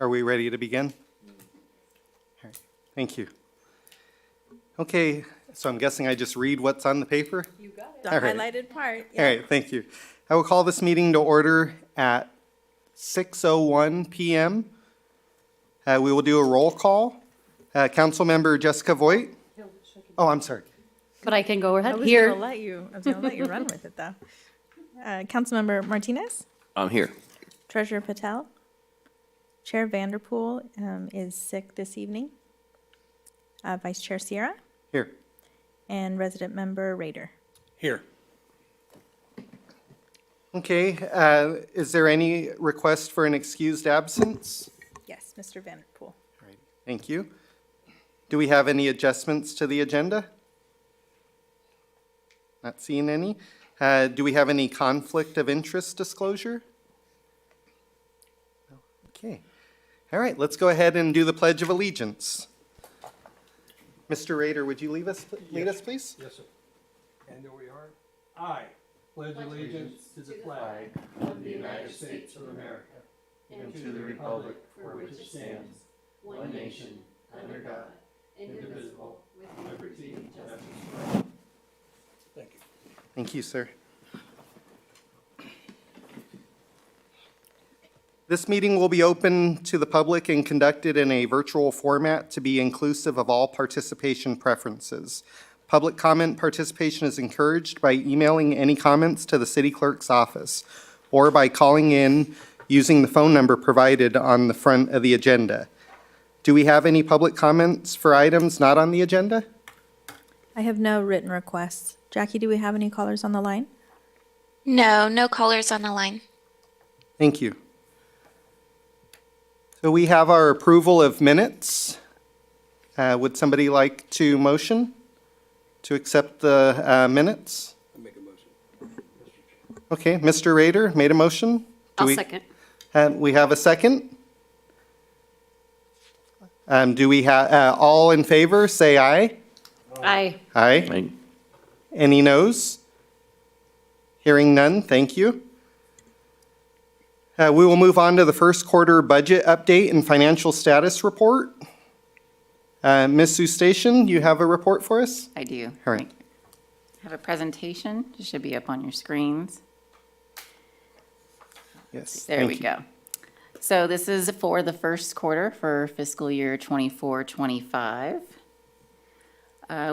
Are we ready to begin? All right, thank you. Okay, so I'm guessing I just read what's on the paper? You got it. The All right. highlighted part. All right, thank you. I will call this meeting to order at 6:01 PM. We will do a roll call. Councilmember Jessica Voigt. Oh, I'm sorry. But I can go I ahead was here. gonna let you run with it though. Councilmember Martinez, I'm here. Treasurer Patel, Chair Vanderpool is sick this evening. Vice Chair Sierra, Here. and Resident Member Rader. Here. Okay, is there any request for an excused absence? Yes, Mr. Vanderpool. All right, thank you. Do we have any adjustments to the agenda? Not seeing any. Do we have any conflict of interest disclosure? No. Okay. All right, let's go ahead and do the Pledge of Allegiance. Mr. Rader, would you lead us, please? Yes, sir. And there we are. I pledge allegiance to the flag of the United States of America and to the republic for which it stands, one nation, under God, indivisible, with liberty and justice for all. Thank you. Thank you, sir. This meeting will be open to the public and conducted in a virtual format to be inclusive of all participation preferences. Public comment participation is encouraged by emailing any comments to the city clerk's office or by calling in using the phone number provided on the front of the agenda. Do we have any public comments for items not on the agenda? I have no written requests. Jackie, do we have any callers on the line? No, no callers on the line. Thank you. So we have our approval of minutes. Would somebody like to motion to accept the minutes? I make a motion. Okay, Mr. Rader made a motion. Do I'll we- second. We have a second. Do we have, all in favor, say aye. Aye. Aye. Any noes? Hearing none, thank you. We will move on to the first quarter budget update and financial status report. Ms. Sustation, you have a report for us? I do. All right. I have a presentation. It should be up on your screens. Yes. There we thank you. go. So this is for the first quarter for fiscal year 24-25.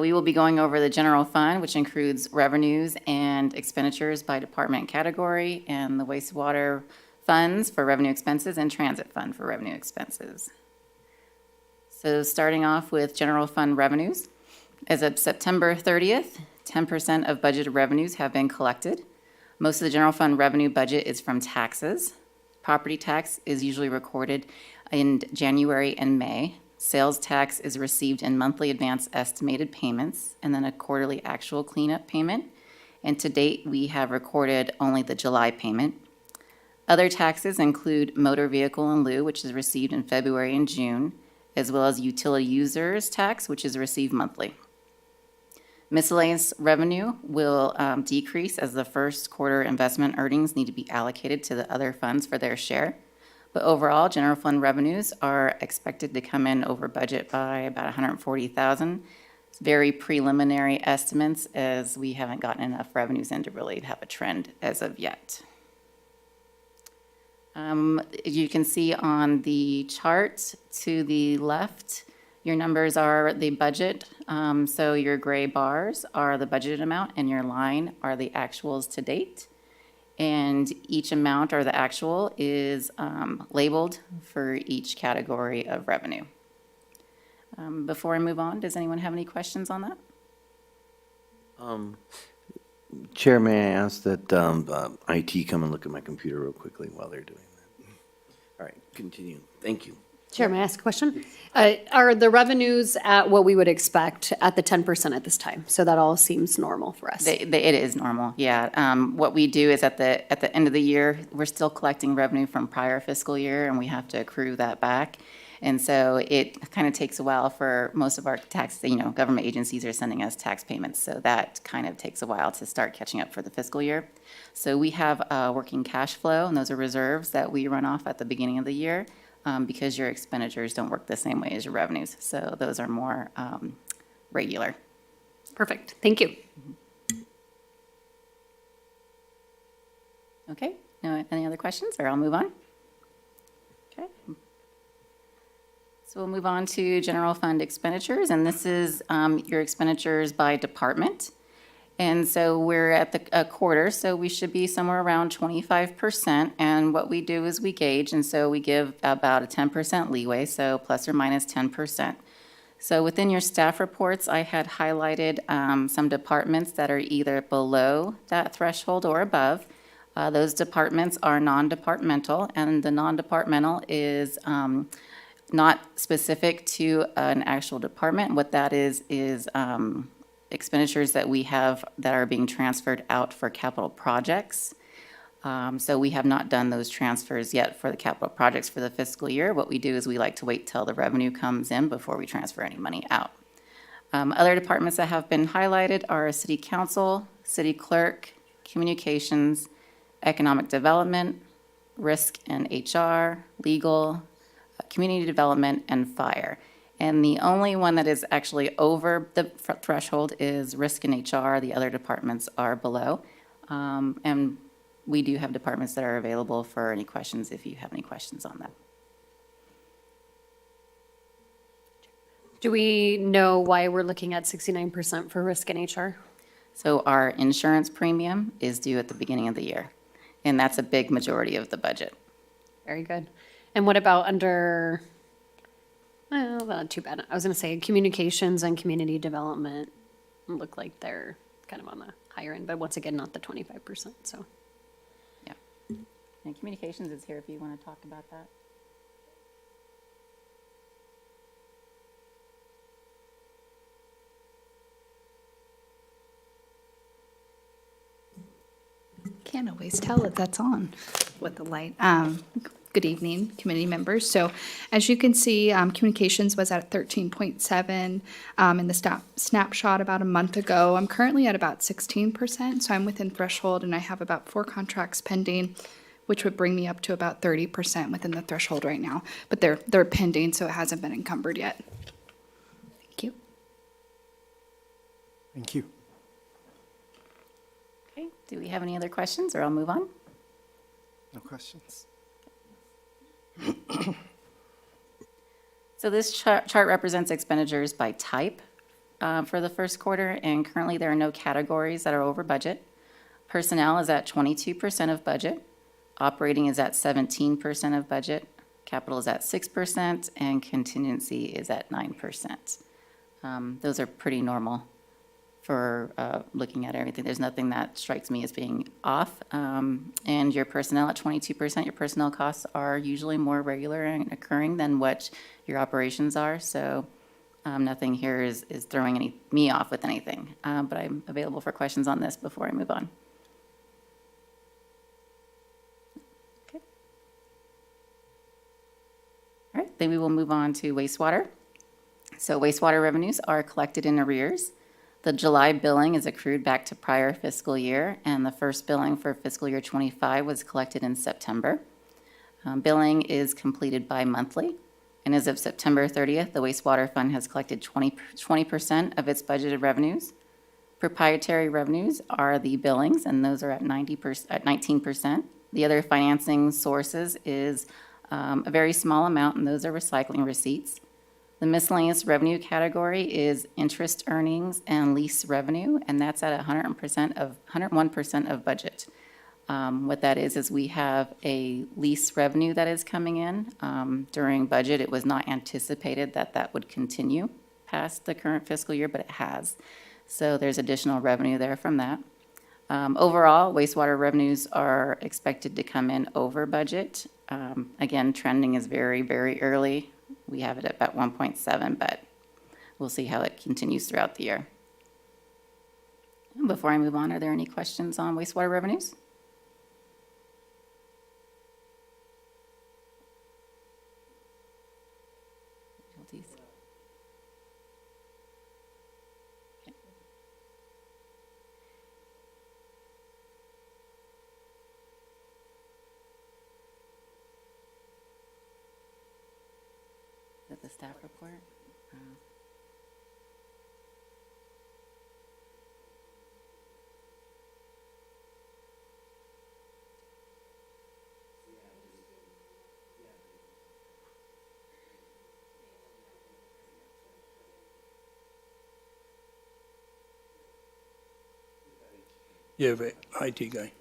We will be going over the general fund, which includes revenues and expenditures by department category, and the wastewater funds for revenue expenses and transit fund for revenue expenses. So starting off with general fund revenues. As of September 30th, 10% of budgeted revenues have been collected. Most of the general fund revenue budget is from taxes. Property tax is usually recorded in January and May. Sales tax is received in monthly advance estimated payments, and then a quarterly actual cleanup payment. And to date, we have recorded only the July payment. Other taxes include motor vehicle in lieu, which is received in February and June, as well as utility users tax, which is received monthly. Miscellaneous revenue will decrease as the first quarter investment earnings need to be allocated to the other funds for their share. But overall, general fund revenues are expected to come in over budget by about $140,000. It's very preliminary estimates, as we haven't gotten enough revenues in to really have a trend as of yet. You can see on the chart to the left, your numbers are the budget. So your gray bars are the budgeted amount and your line are the actuals to date. And each amount or the actual is labeled for each category of revenue. Before I move on, does anyone have any questions on that? Chair, may I ask that IT come and look at my computer real quickly while they're doing that? All right, continue. Thank you. Chair, may I ask a question? Are the revenues at what we would expect at the 10% at this time? So that all seems normal for us. It is normal, yeah. What we do is at the end of the year, we're still collecting revenue from prior fiscal year, and we have to accrue that back. And so it kind of takes a while for most of our tax, government agencies are sending us tax payments. So that kind of takes a while to start catching up for the fiscal year. So we have working cash flow, and those are reserves that we run off at the beginning of the year because your expenditures don't work the same way as your revenues. So those are more regular. Perfect, thank you. Okay, no, any other questions, or I'll move on? Okay. So we'll move on to general fund expenditures, and this is your expenditures by department. And so we're at a quarter, so we should be somewhere around 25%. And what we do is we gauge, and so we give about a 10% leeway, so plus or minus 10%. So within your staff reports, I had highlighted some departments that are either below that threshold or above. Those departments are non-departmental, and the non-departmental is not specific to an actual department. What that is expenditures that we have that are being transferred out for capital projects. So we have not done those transfers yet for the capital projects for the fiscal year. What we do is we like to wait till the revenue comes in before we transfer any money out. Other departments that have been highlighted are city council, city clerk, communications, economic development, risk and HR, legal, community development, and fire. And the only one that is actually over the threshold is risk and HR. The other departments are below. And we do have departments that are available for any questions if you have any questions on that. Do we know why we're looking at 69% for risk and HR? So our insurance premium is due at the beginning of the year, and that's a big majority of the budget. Very good. And what about under, well, not too bad. I was going to say communications and community development look like they're kind of on the higher end, but once again, not the 25%, so. Yeah. And communications is here if you want to talk about that. Can't always tell if that's on with the light. Good evening, committee members. So as you can see, communications was at 13.7 in the snapshot about a month ago. I'm currently at about 16%, so I'm within threshold, and I have about 4 contracts pending, which would bring me up to about 30% within the threshold right now. But they're pending, so it hasn't been encumbered yet. Thank you. Thank you. Okay, do we have any other questions, or I'll move on? No questions. So this chart represents expenditures by type for the first quarter, and currently there are no categories that are over budget. Personnel is at 22% of budget. Operating is at 17% of budget. Capital is at 6%, and contingency is at 9%. Those are pretty normal for looking at everything. There's nothing that strikes me as being off. And your personnel at 22%, your personnel costs are usually more regular and occurring than what your operations are. So nothing here is throwing me off with anything. But I'm available for questions on this before I move on. Okay. All right, then we will move on to wastewater. So wastewater revenues are collected in arrears. The July billing is accrued back to prior fiscal year, and the first billing for fiscal year 25 was collected in September. Billing is completed bi-monthly, and as of September 30th, the wastewater fund has collected 20% of its budgeted revenues. Proprietary revenues are the billings, and those are at 19%. The other financing sources is a very small amount, and those are recycling receipts. The miscellaneous revenue category is interest earnings and lease revenue, and that's at 101% of budget. What that is we have a lease revenue that is coming in. During budget, it was not anticipated that that would continue past the current fiscal year, but it has. So there's additional revenue there from that. Overall, wastewater revenues are expected to come in over budget. Again, trending is very, very early. We have it at about 1.7, but we'll see how it continues throughout the year. Before I move on, are there any questions on wastewater revenues? Is that the staff report? Yeah, the IT guy.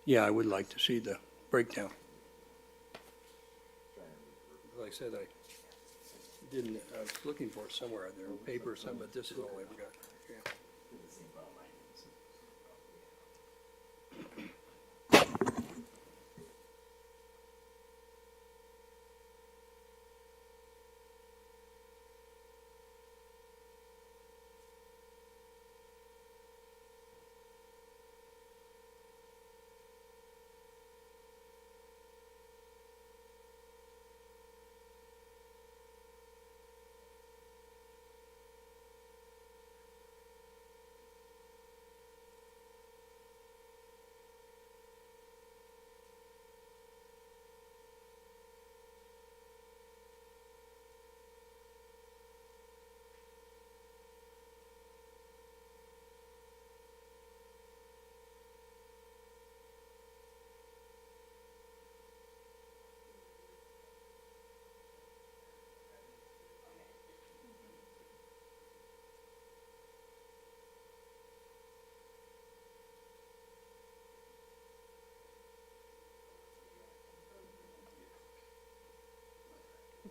Yeah, I would like to see the breakdown. Like I said, I was looking for it somewhere, there on paper or something, but this is all I ever got. Yeah.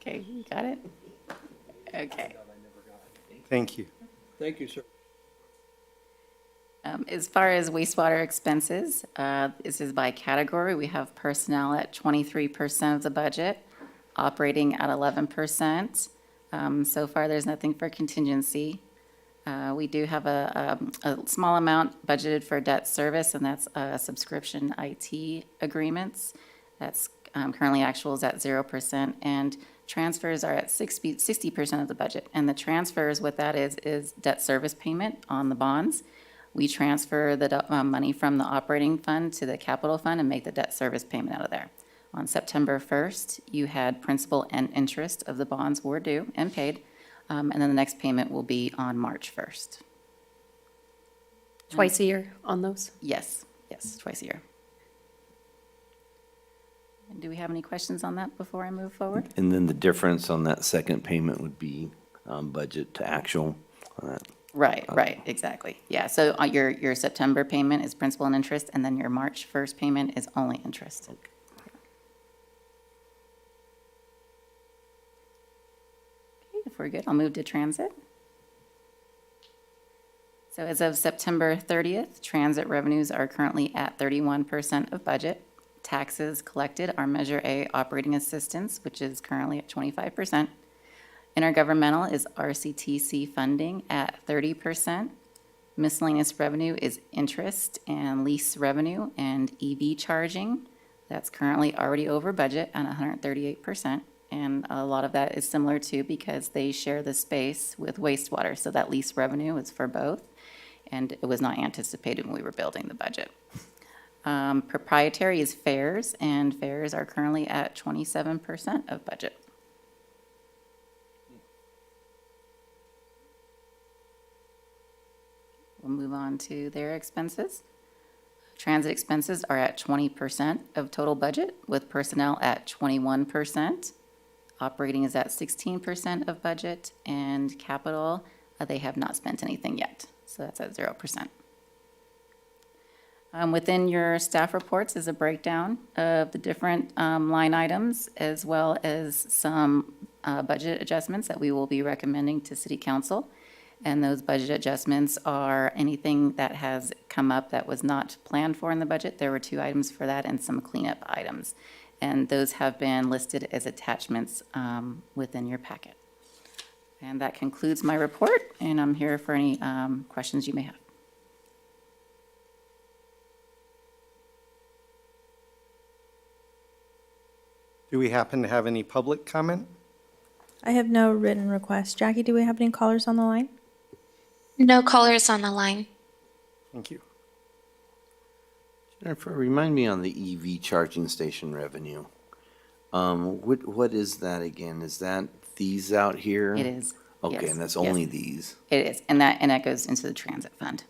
Okay, you got it? Okay. Thank you. Thank you, sir. As far as wastewater expenses, this is by category. We have personnel at 23% of the budget, operating at 11%. So far, there's nothing for contingency. We do have a small amount budgeted for debt service, and that's subscription IT agreements. That's currently actuals at 0%, and transfers are at 60% of the budget. And the transfers, what that is debt service payment on the bonds. We transfer the money from the operating fund to the capital fund and make the debt service payment out of there. On September 1st, you had principal and interest of the bonds were due and paid, and then the next payment will be on March 1st. Twice a year on those? Yes, twice a year. And do we have any questions on that before I move forward? And then the difference on that second payment would be budget to actual on that. Right, exactly. Yeah, so your September payment is principal and interest, and then your March 1st payment is only interest. Okay, if we're good, I'll move to transit. So as of September 30th, transit revenues are currently at 31% of budget. Taxes collected are Measure A operating assistance, which is currently at 25%. Intergovernmental is RCTC funding at 30%. Miscellaneous revenue is interest and lease revenue and EV charging. That's currently already over budget at 138%. And a lot of that is similar to because they share the space with wastewater. So that lease revenue is for both. And it was not anticipated when we were building the budget. Proprietary is fares, and fares are currently at 27% of budget. We'll move on to their expenses. Transit expenses are at 20% of total budget, with personnel at 21%. Operating is at 16% of budget, and capital, they have not spent anything yet, so that's at 0%. Within your staff reports is a breakdown of the different line items, as well as some budget adjustments that we will be recommending to City Council. And those budget adjustments are anything that has come up that was not planned for in the budget. There were 2 items for that and some cleanup items. And those have been listed as attachments within your packet. And that concludes my report, and I'm here for any questions you may have. Do we happen to have any public comment? I have no written requests. Jackie, do we have any callers on the line? No callers on the line. Thank you. Jennifer, remind me on the EV charging station revenue. What is that again? Is that these out here? It is. Okay, yes, and that's yes. only these? It is, and that goes into the transit fund.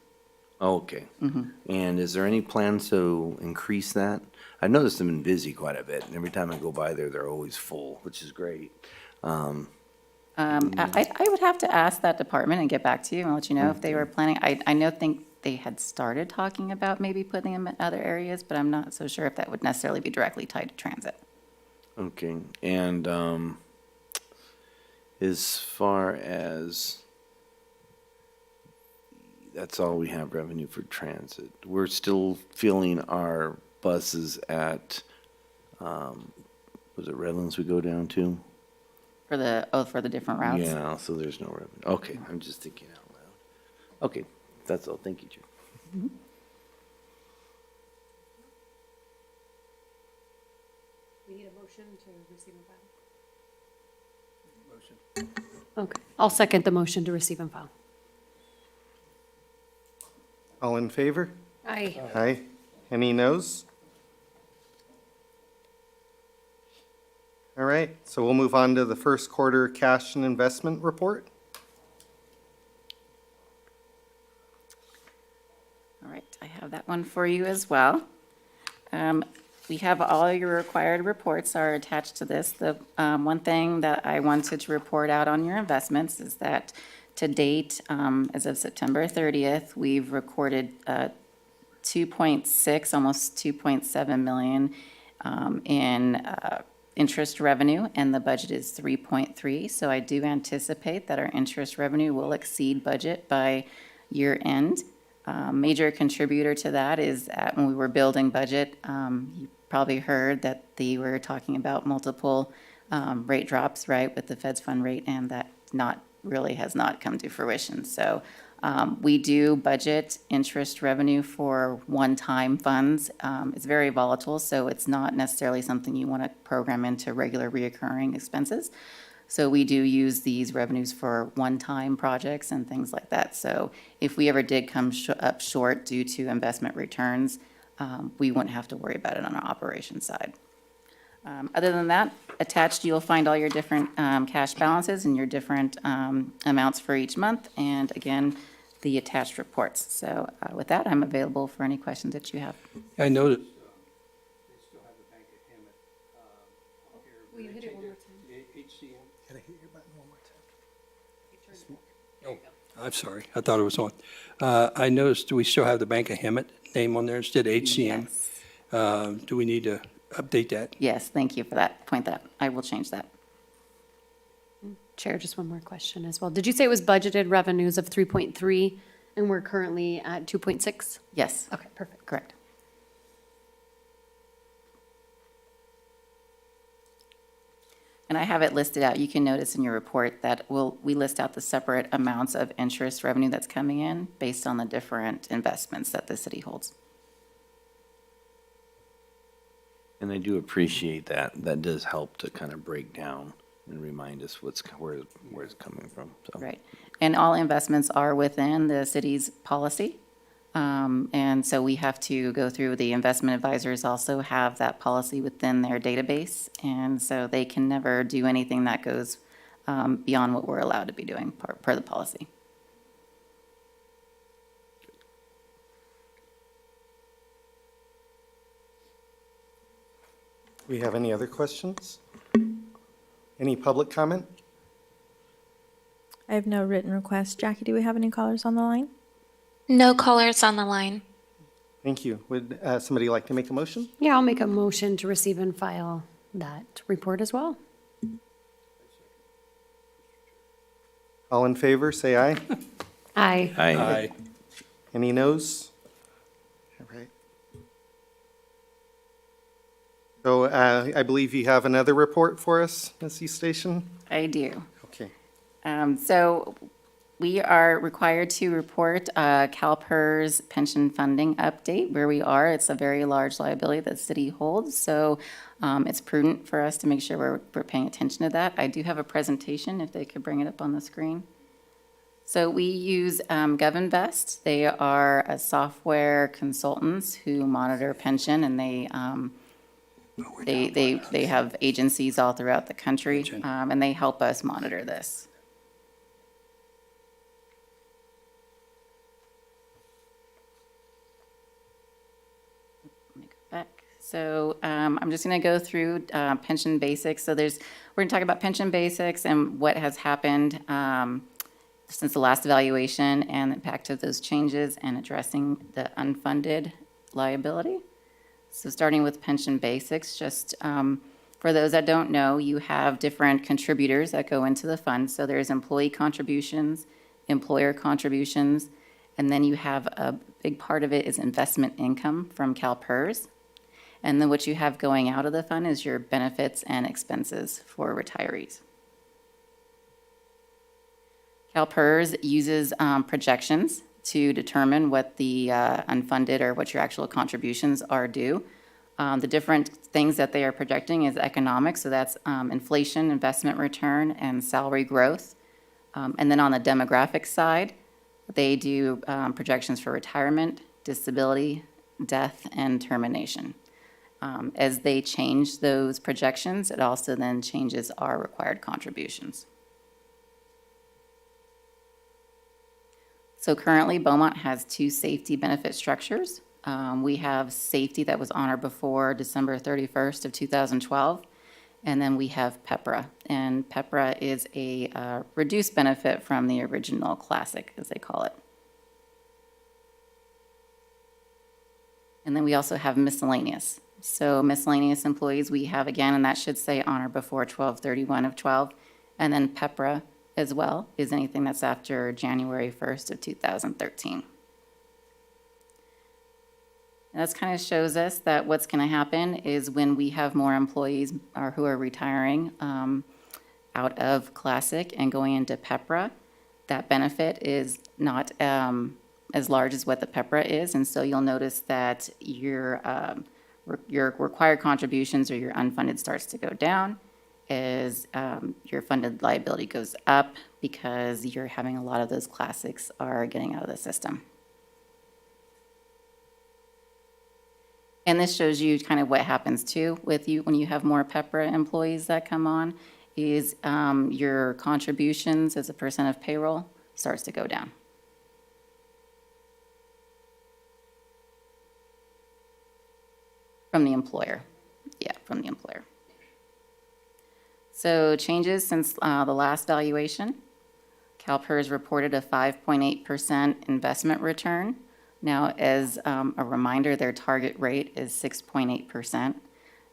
Okay. Mm-hmm. And is there any plans to increase that? I noticed them been busy quite a bit, and every time I go by there, they're always full, which is great. I would have to ask that department and get back to you and let you know if they were planning. Think they had started talking about maybe putting them in other areas, but I'm not so sure if that would necessarily be directly tied to transit. Okay, and as far as, that's all we have revenue for transit. We're still filling our buses at, was it Redlands we go down to? For the different routes? Yeah, so there's no revenue. Okay, I'm just thinking out loud. Okay, that's all. Thank you, Chair. We need a motion to receive and file. Okay, I'll second the motion to receive and file. All in favor? Aye. Aye. Any noes? All right, so we'll move on to the first quarter cash and investment report. All right, I have that one for you as well. We have all your required reports are attached to this. The one thing that I wanted to report out on your investments is that to date, as of September 30th, we've recorded 2.6, almost 2.7 million in interest revenue, and the budget is 3.3. So I do anticipate that our interest revenue will exceed budget by year end. Major contributor to that is that when we were building budget, you probably heard that they were talking about multiple rate drops, right, with the Fed's fund rate, and that has not come to fruition. So we do budget interest revenue for one-time funds. It's very volatile, so it's not necessarily something you want to program into regular reoccurring expenses. So we do use these revenues for one-time projects and things like that. So if we ever did come up short due to investment returns, we wouldn't have to worry about it on our operations side. Other than that, attached, you'll find all your different cash balances and your different amounts for each month, and again, the attached reports. So with that, I'm available for any questions that you have. I noticed they still have the Bank of Hemet. Will you hit it one more time? HCM. Can I hit your button one more time? Oh, I'm sorry. I thought it was on. I noticed we still have the Bank of Hemet name on there instead of HCM. Yes. Do we need to update that? Yes, thank you for that. Point that. I will change that. Chair, just one more question as well. Did you say it was budgeted revenues of 3.3 and we're currently at 2.6? Yes. Okay, perfect. Correct. And I have it listed out. You can notice in your report that we list out the separate amounts of interest revenue that's coming in based on the different investments that the city holds. And I do appreciate that. That does help to kind of break down and remind us where it's coming from, so. Right. And all investments are within the city's policy. And so we have to go through, the investment advisors also have that policy within their database. And so they can never do anything that goes beyond what we're allowed to be doing per the policy. Do we have any other questions? Any public comment? I have no written requests. Jackie, do we have any callers on the line? No callers on the line. Thank you. Would somebody like to make a motion? Yeah, I'll make a motion to receive and file that report as well. All in favor, say aye. Aye. Aye. Any noes? All right. So I believe you have another report for us, Ms. Eastation? I do. Okay. So we are required to report CalPERS pension funding update, where we are. It's a very large liability that the city holds, so it's prudent for us to make sure we're paying attention to that. I do have a presentation, if they could bring it up on the screen. So we use GovInvest. They are a software consultants who monitor pension, and they They have agencies all throughout the country, and they help us monitor this. Let me go back. So I'm just going to go through pension basics. So we're going to talk about pension basics and what has happened since the last evaluation and the impact of those changes and addressing the unfunded liability. So starting with pension basics, just for those that don't know, you have different contributors that go into the fund. So there's employee contributions, employer contributions, and then you have a big part of it is investment income from CalPERS. And then what you have going out of the fund is your benefits and expenses for retirees. CalPERS uses projections to determine what the unfunded or what your actual contributions are due. The different things that they are projecting is economic, so that's inflation, investment return, and salary growth. And then on the demographic side, they do projections for retirement, disability, death, and termination. As they change those projections, it also then changes our required contributions. So currently, Beaumont has 2 safety benefit structures. We have safety that was on or before December 31st of 2012, and then we have PEPRA. And PEPRA is a reduced benefit from the original classic, as they call it. And then we also have miscellaneous. So miscellaneous employees we have again, and that should say on or before 12/31 of 12. And then PEPRA as well is anything that's after January 1st of 2013. And that kind of shows us that what's going to happen is when we have more employees who are retiring out of Classic and going into PEPRA, that benefit is not as large as what the PEPRA is. And so you'll notice that your required contributions or your unfunded starts to go down as your funded liability goes up because you're having a lot of those classics are getting out of the system. And this shows you kind of what happens too with you when you have more PEPRA employees that come on is your contributions as a percent of payroll starts to go down. From the employer. Yeah, from the employer. So changes since the last valuation. CalPERS reported a 5.8% investment return. Now, as a reminder, their target rate is 6.8%.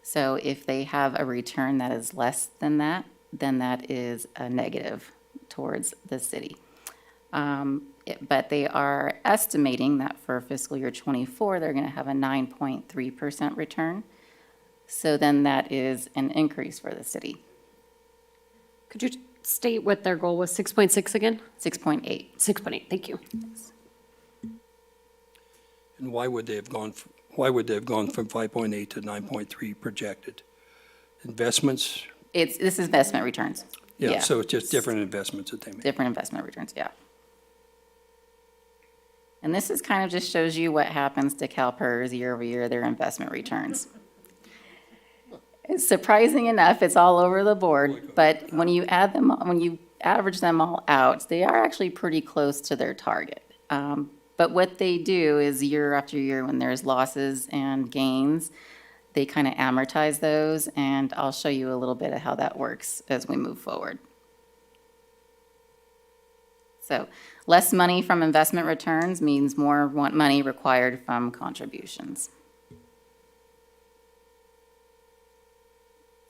So if they have a return that is less than that, then that is a negative towards the city. But they are estimating that for fiscal year 24, they're going to have a 9.3% return. So then that is an increase for the city. Could you state what their goal was? 6.6 again? 6.8. 6.8, thank you. And why would they have gone from 5.8 to 9.3 projected? Investments? This is investment returns. Yeah, so it's just different investments that they make. Different investment returns, yeah. And this is kind of just shows you what happens to CalPERS year over year, their investment returns. It's surprising enough, it's all over the board, but when you average them all out, they are actually pretty close to their target. But what they do is year after year, when there's losses and gains, they kind of amortize those, and I'll show you a little bit of how that works as we move forward. So less money from investment returns means more money required from contributions.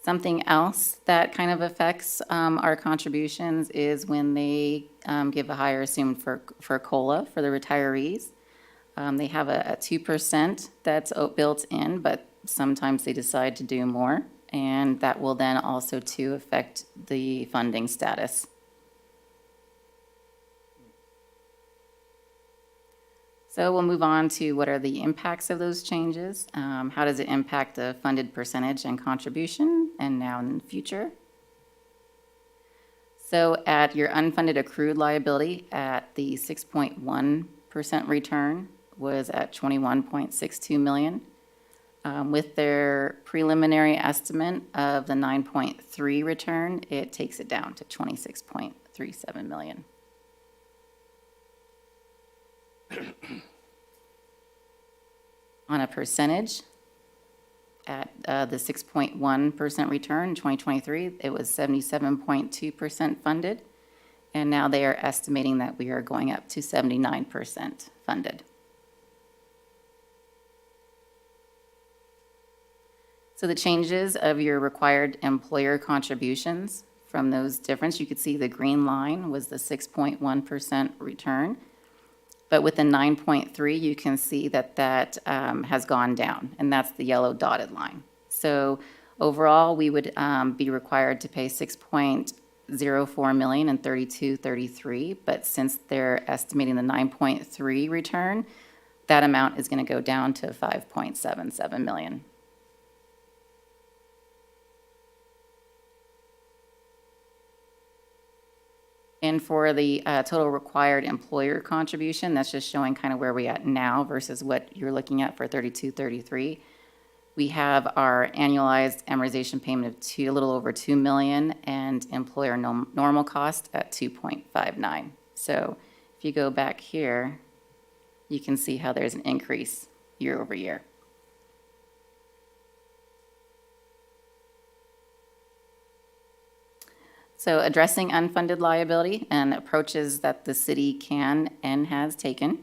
Something else that kind of affects our contributions is when they give a higher assumed for COLA for the retirees. They have a 2% that's built in, but sometimes they decide to do more, and that will then also too affect the funding status. So we'll move on to what are the impacts of those changes. How does it impact the funded percentage and contribution and now in the future? So at your unfunded accrued liability at the 6.1% return was at $21.62 million. With their preliminary estimate of the 9.3 return, it takes it down to 26.37 million. On a percentage, at the 6.1% return in 2023, it was 77.2% funded, and now they are estimating that we are going up to 79% funded. So the changes of your required employer contributions from those difference, you could see the green line was the 6.1% return. But with the 9.3, you can see that that has gone down, and that's the yellow dotted line. So overall, we would be required to pay 6.04 million in 32-33, but since they're estimating the 9.3 return, that amount is going to go down to 5.77 million. And for the total required employer contribution, that's just showing kind of where we're at now versus what you're looking at for 32-33. We have our annualized amortization payment of a little over 2 million and employer normal cost at 2.59. So if you go back here, you can see how there's an increase year over year. So addressing unfunded liability and approaches that the city can and has taken.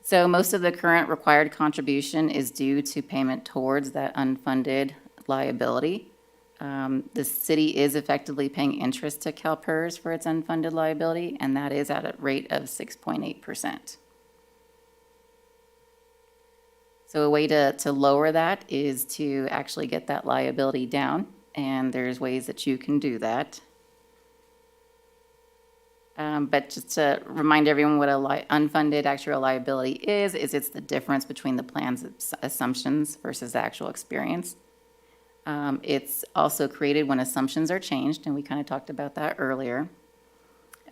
So most of the current required contribution is due to payment towards that unfunded liability. The city is effectively paying interest to CalPERS for its unfunded liability, and that is at a rate of 6.8%. So a way to lower that is to actually get that liability down. And there's ways that you can do that. But just to remind everyone what unfunded actuarial liability is it's the difference between the plan's assumptions versus the actual experience. It's also created when assumptions are changed, and we kind of talked about that earlier.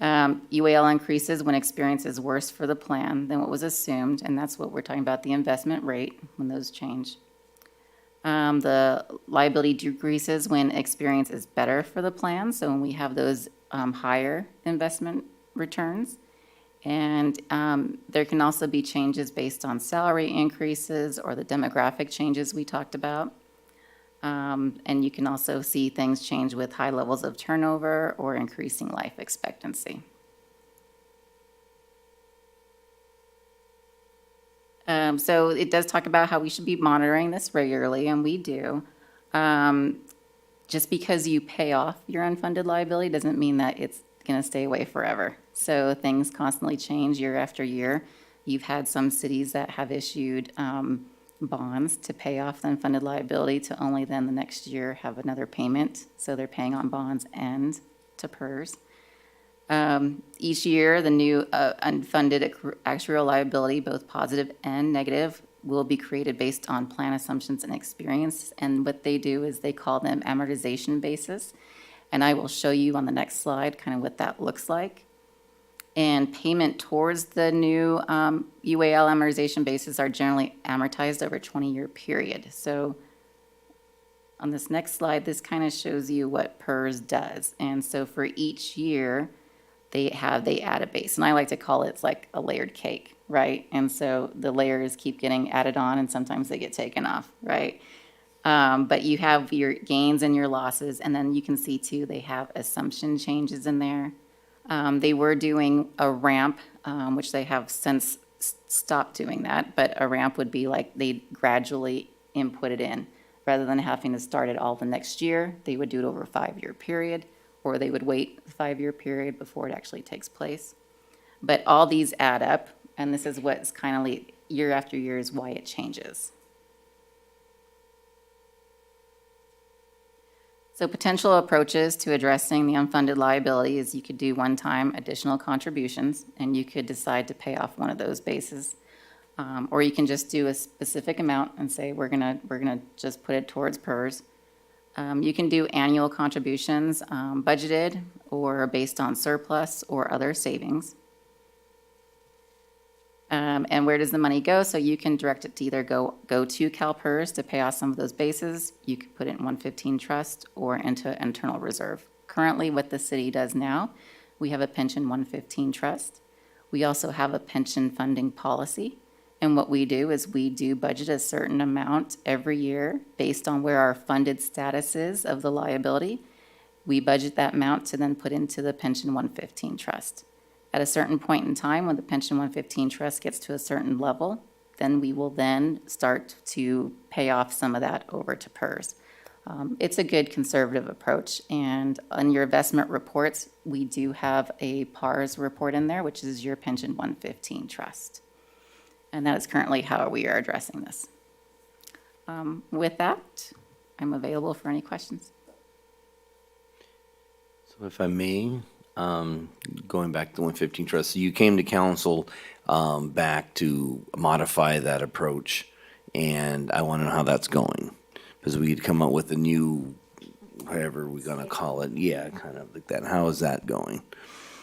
UAL increases when experience is worse for the plan than what was assumed, and that's what we're talking about, the investment rate, when those change. The liability decreases when experience is better for the plan, so when we have those higher investment returns. And there can also be changes based on salary increases or the demographic changes we talked about. And you can also see things change with high levels of turnover or increasing life expectancy. So it does talk about how we should be monitoring this regularly, and we do. Just because you pay off your unfunded liability doesn't mean that it's going to stay away forever. So things constantly change year after year. You've had some cities that have issued bonds to pay off the unfunded liability to only then the next year have another payment. So they're paying on bonds and to PERS. Each year, the new unfunded actuarial liability, both positive and negative, will be created based on plan assumptions and experience. And what they do is they call them amortization basis. And I will show you on the next slide kind of what that looks like. And payment towards the new UAL amortization basis are generally amortized over a 20-year period. So on this next slide, this kind of shows you what PERS does. And so for each year, they add a base. And I like to call it like a layered cake, right? And so the layers keep getting added on, and sometimes they get taken off, right? But you have your gains and your losses, and then you can see too, they have assumption changes in there. They were doing a ramp, which they have since stopped doing that, but a ramp would be like they gradually input it in. Rather than having to start it all the next year, they would do it over a 5-year period, or they would wait the 5-year period before it actually takes place. But all these add up, and this is what's kind of like year after year is why it changes. So potential approaches to addressing the unfunded liability is you could do one-time additional contributions, and you could decide to pay off one of those bases. Or you can just do a specific amount and say, we're gonna just put it towards PERS. You can do annual contributions, budgeted or based on surplus or other savings. And where does the money go? So you can direct it to either go to CalPERS to pay off some of those bases. You could put it in 115 trust or into internal reserve. Currently, what the city does now, we have a pension 115 trust. We also have a pension funding policy. And what we do is we do budget a certain amount every year based on where our funded status is of the liability. We budget that amount to then put into the pension 115 trust. At a certain point in time, when the pension 115 trust gets to a certain level, then we will then start to pay off some of that over to PERS. It's a good conservative approach, and on your investment reports, we do have a PARS report in there, which is your pension 115 trust. And that is currently how we are addressing this. With that, I'm available for any questions. So if I may, going back to the 115 trust, so you came to council back to modify that approach, and I want to know how that's going. Because we could come up with a new, whatever we're going to call it, yeah, kind of like that. How is that going?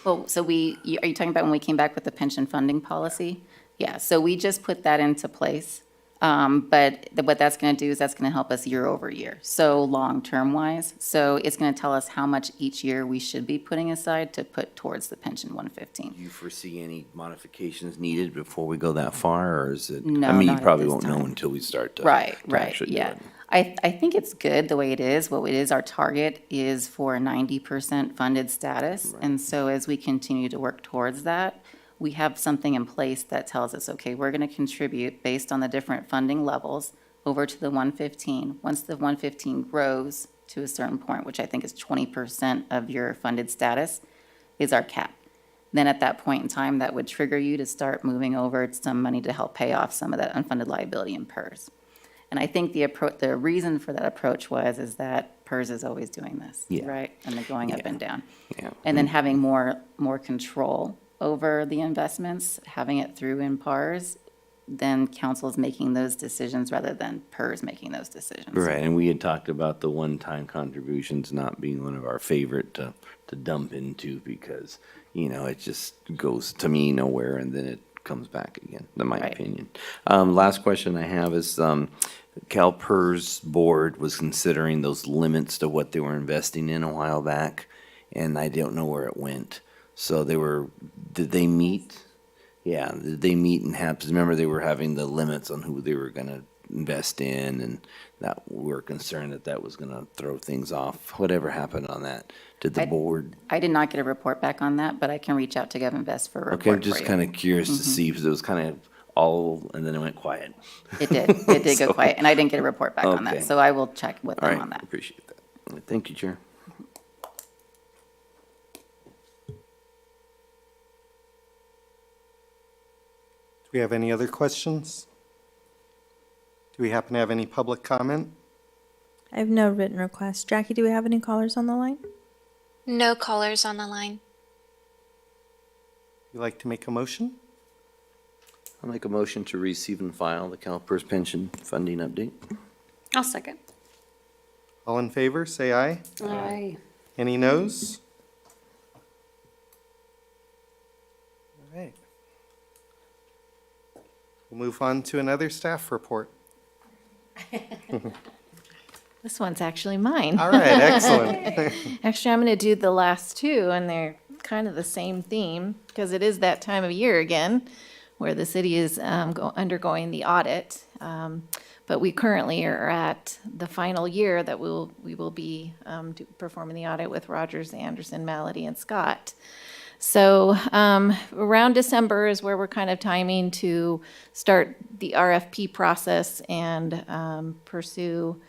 Well, so are you talking about when we came back with the pension funding policy? Yeah, so we just put that into place. But what that's going to do is that's going to help us year over year, so long-term wise. So it's going to tell us how much each year we should be putting aside to put towards the pension 115. Do you foresee any modifications needed before we go that far, or is it? No, I mean, you not at probably this won't know time. until we start to. Right, to right, actually do yeah. it. I think it's good the way it is. What it is, our target is for 90% funded status. And so as we continue to work towards that, we have something in place that tells us, okay, we're going to contribute based on the different funding levels over to the 115. Once the 115 grows to a certain point, which I think is 20% of your funded status, is our cap. Then at that point in time, that would trigger you to start moving over some money to help pay off some of that unfunded liability in PERS. And I think the reason for that approach is that PERS is always doing this, Yeah. right? And they're going up and down. Yeah. And then having more control over the investments, having it through in PARS, then council's making those decisions rather than PERS making those decisions. Right, and we had talked about the one-time contributions not being one of our favorite to dump into because, it just goes to me nowhere and then it comes back again, in my Right. opinion. Last question I have is, CalPERS board was considering those limits to what they were investing in a while back, and I don't know where it went. So did they meet? Yeah, did they meet and have, 'cause remember they were having the limits on who they were gonna invest in, and that we were concerned that was gonna throw things off. Whatever happened on that? Did the board? I did not get a report back on that, but I can reach out to GovInvest for a report Okay, I'm for just you. kind of curious to see, because it was kind of all, and then it went quiet. It did go So- quiet, and I didn't get a report back on Okay. that, so I will check with All them right, on that. appreciate that. All right, thank you, Chair. Do we have any other questions? Do we happen to have any public comment? I have no written requests. Jackie, do we have any callers on the line? No callers on the line. Would you like to make a motion? I'll make a motion to receive and file the CalPERS pension funding update. I'll second. All in favor, say aye. Aye. Any noes? All right. We'll move on to another staff report. This one's actually mine. All right, excellent. Actually, I'm going to do the last two, and they're kind of the same theme because it is that time of year again where the city is undergoing the audit. But we currently are at the final year that we will be performing the audit with Rogers, Anderson, Malady, and Scott. So around December is where we're kind of timing to start the RFP process and pursue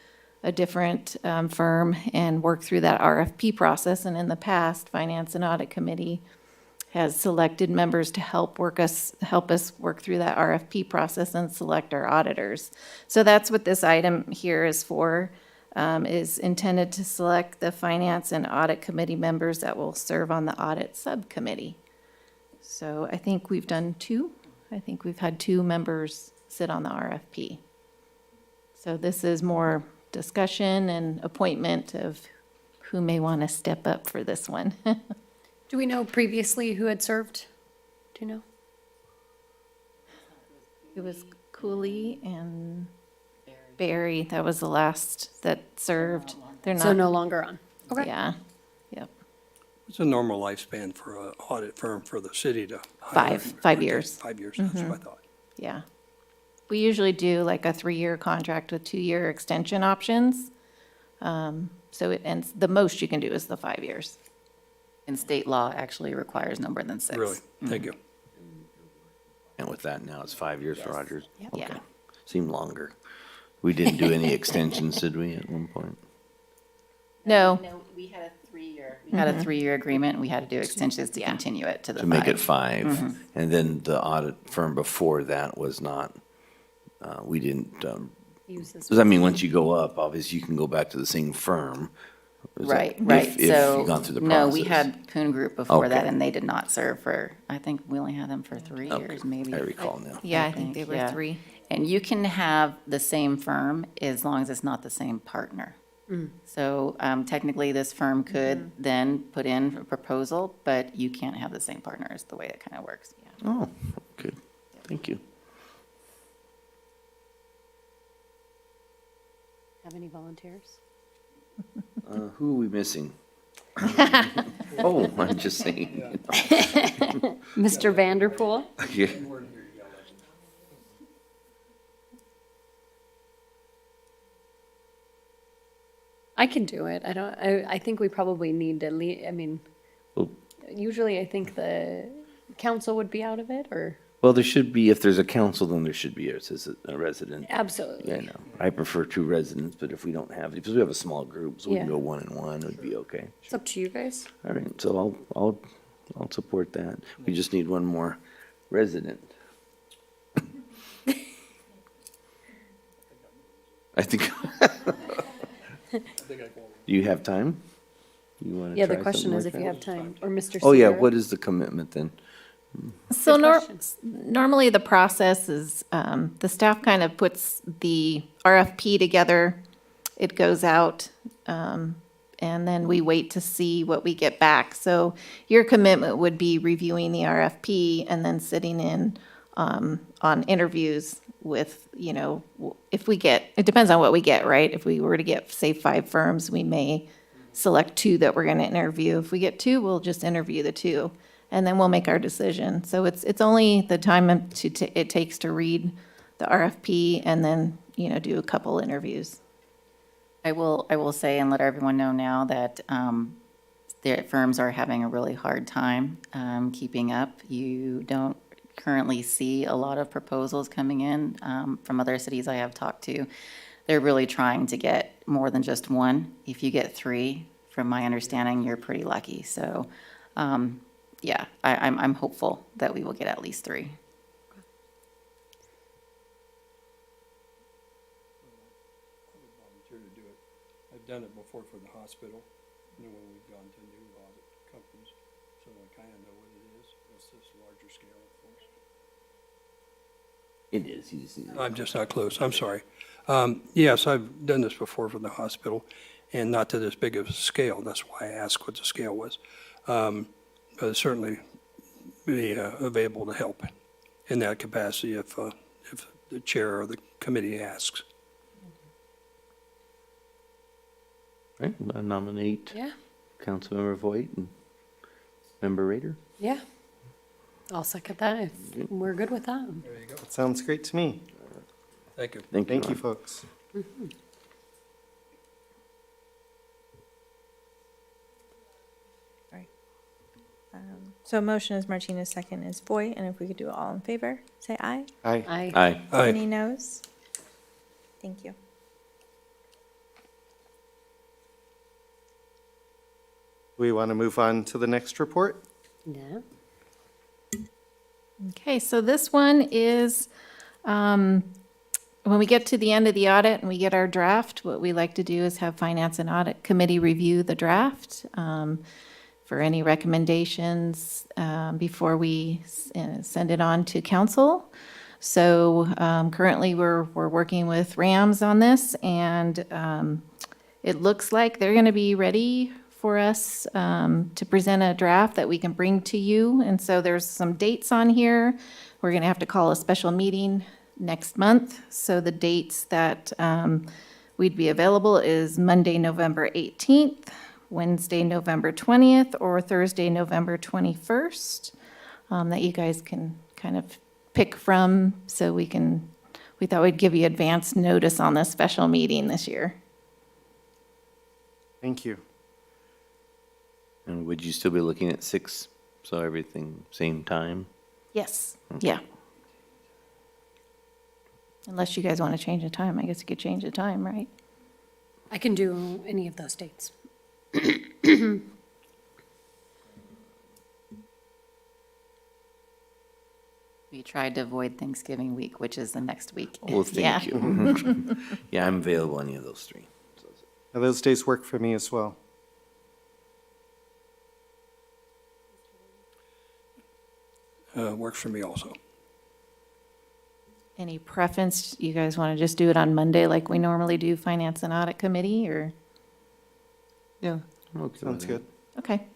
a different firm and work through that RFP process. And in the past, Finance and Audit Committee has selected members to help us work through that RFP process and select our auditors. So that's what this item here is for, is intended to select the Finance and Audit Committee members that will serve on the Audit Subcommittee. So I think we've done two. I think we've had two members sit on the RFP. So this is more discussion and appointment of who may want to step up for this one. Do we know previously who had served? Do you know? It was Cooley and Barry. That was the last that served. They're So not, no longer on. Okay. yeah, yep. What's a normal lifespan for an audit firm for the city to hire? 5 years. 5 years, that's what I thought. Yeah. We usually do like a 3-year contract with 2-year extension options. So it ends, the most you can do is the 5 years. And state law actually requires no more than 6. Really, thank you. And with that, now it's 5 years for Rogers? Yep. Okay. Yeah. Seemed longer. We didn't do any extensions, did we, at one point? No, No, we had a 3-year. We had a 3-year agreement, and we had to do extensions to continue it to the 5. To make it 5. And then the audit firm before that was not, we didn't, Use this. because I mean, once you go up, obviously you can go back to the same firm. Is that- Right, if- right. If So, you've gone through the no, process. we had Coon Group before that, Okay. and they did not serve for, I think we only had them for 3 Okay, years, maybe. I recall now. yeah, I think they were yeah. 3. And you can have the same firm as long as it's not the same partner. So technically, this firm could then put in a proposal, but you can't have the same partner is the way it kind of works. Oh, good. Thank you. Have any volunteers? Who are we missing? Oh, I'm just saying. Mr. Vanderpool? Yeah. I can do it. I think we probably need to I mean, Well- usually I think the council would be out of it, or? Well, there should be, if there's a council, then there should be a resident. Absolutely. Yeah, I know. I prefer 2 residents, but if we don't have, because we have a small group, so we can Yeah. go 1 and 1, it would be okay. It's up to you guys. All right, so I'll support that. We just need 1 more resident. I think. Do you have time? You want to Yeah, the try question something is like if you that? have time, or Mr. Oh, yeah, Sierra. what is the commitment then? So Good question. normally the process is, the staff kind of puts the RFP together. It goes out, and then we wait to see what we get back. So your commitment would be reviewing the RFP and then sitting in, on interviews with, if we get, it depends on what we get, right? If we were to get, say, 5 firms, we may select 2 that we're going to interview. If we get 2, we'll just interview the 2, and then we'll make our decision. So it's only the time it takes to read the RFP and then, do a couple interviews. I will say and let everyone know now that their firms are having a really hard time keeping up. You don't currently see a lot of proposals coming in from other cities I have talked to. They're really trying to get more than just 1. If you get 3, from my understanding, you're pretty lucky. So, yeah, I'm hopeful that we will get at least 3. Volunteer to do it. I've done it before for the hospital, when we've gone to new audit companies, so I kind of know what it is. It's this larger scale, of course. It is, you just need. I'm just not close, I'm sorry. Yes, I've done this before for the hospital, and not to this big of a scale, that's why I asked what the scale was. But certainly be available to help in that capacity if the chair or the committee asks. Right, I nominate Yeah, Councilmember Voight and Member Rader. yeah. I'll second that if we're good with that. There you go. That sounds great to me. Thank you. Thank you. Thank you, Ron. folks. So motion is Martinez, second is Voight, and if we could do it all in favor, say aye. Aye. I Aye. Any noes? Thank you. We want to move on to the next report? Yeah. Okay, so this one is, when we get to the end of the audit and we get our draft, what we like to do is have Finance and Audit Committee review the draft for any recommendations before we send it on to council. So currently, we're working with RAMS on this, and it looks like they're going to be ready for us to present a draft that we can bring to you. And so there's some dates on here. We're going to have to call a special meeting next month. So the dates that we'd be available is Monday, November 18th, Wednesday, November 20th, or Thursday, November 21st, that you guys can kind of pick from. So we thought we'd give you advance notice on this special meeting this year. Thank you. And would you still be looking at 6, so everything same time? Yes, yeah. Unless you guys want to change the time, I guess you could change the time, right? I can do any of those dates. We tried to avoid Thanksgiving week, which is the next week. Well, Yeah. thank you. Yeah, I'm available any of those 3. Now, those days work for me as well. Works for me also. Any preference? You guys want to just do it on Monday like we normally do Finance and Audit Committee, or? Yeah, I'm okay with Sounds that. good. Okay.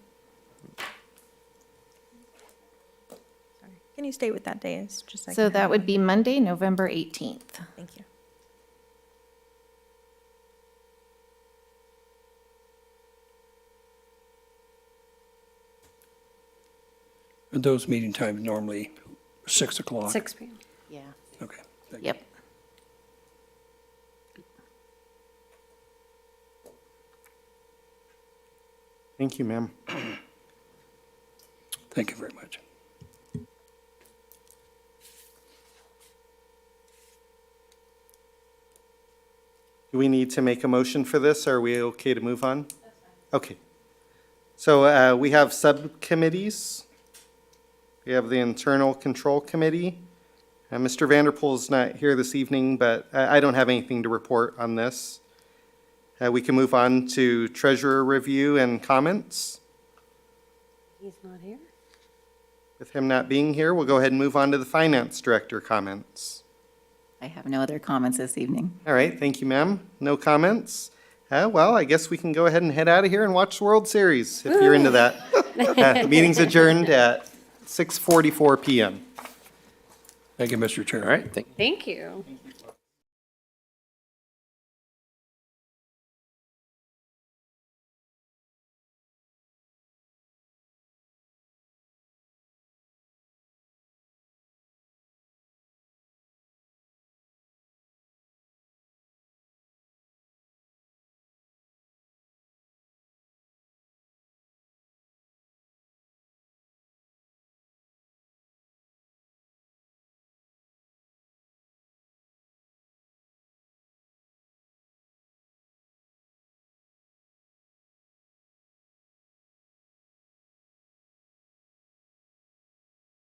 Can you state what that day is? Just I So can that have would it. be Monday, November 18th. Thank you. Are those meeting times normally 6 o'clock? 6 p.m. Yeah. Okay. Thank you. Yep. Thank you, ma'am. Thank you very much. Do we need to make a motion for this, or are we okay to move on? Okay. So we have subcommittees. We have the Internal Control Committee. Mr. Vanderpool is not here this evening, but I don't have anything to report on this. We can move on to Treasurer Review and comments. He's not here. With him not being here, we'll go ahead and move on to the Finance Director comments. I have no other comments this evening. All right, thank you, ma'am. No comments? Well, I guess we can go ahead and head out of here and watch the World Series, if you're into that. The meeting's adjourned at 6:44 PM. Thank you, Mr. Chair. All right, thank Thank you.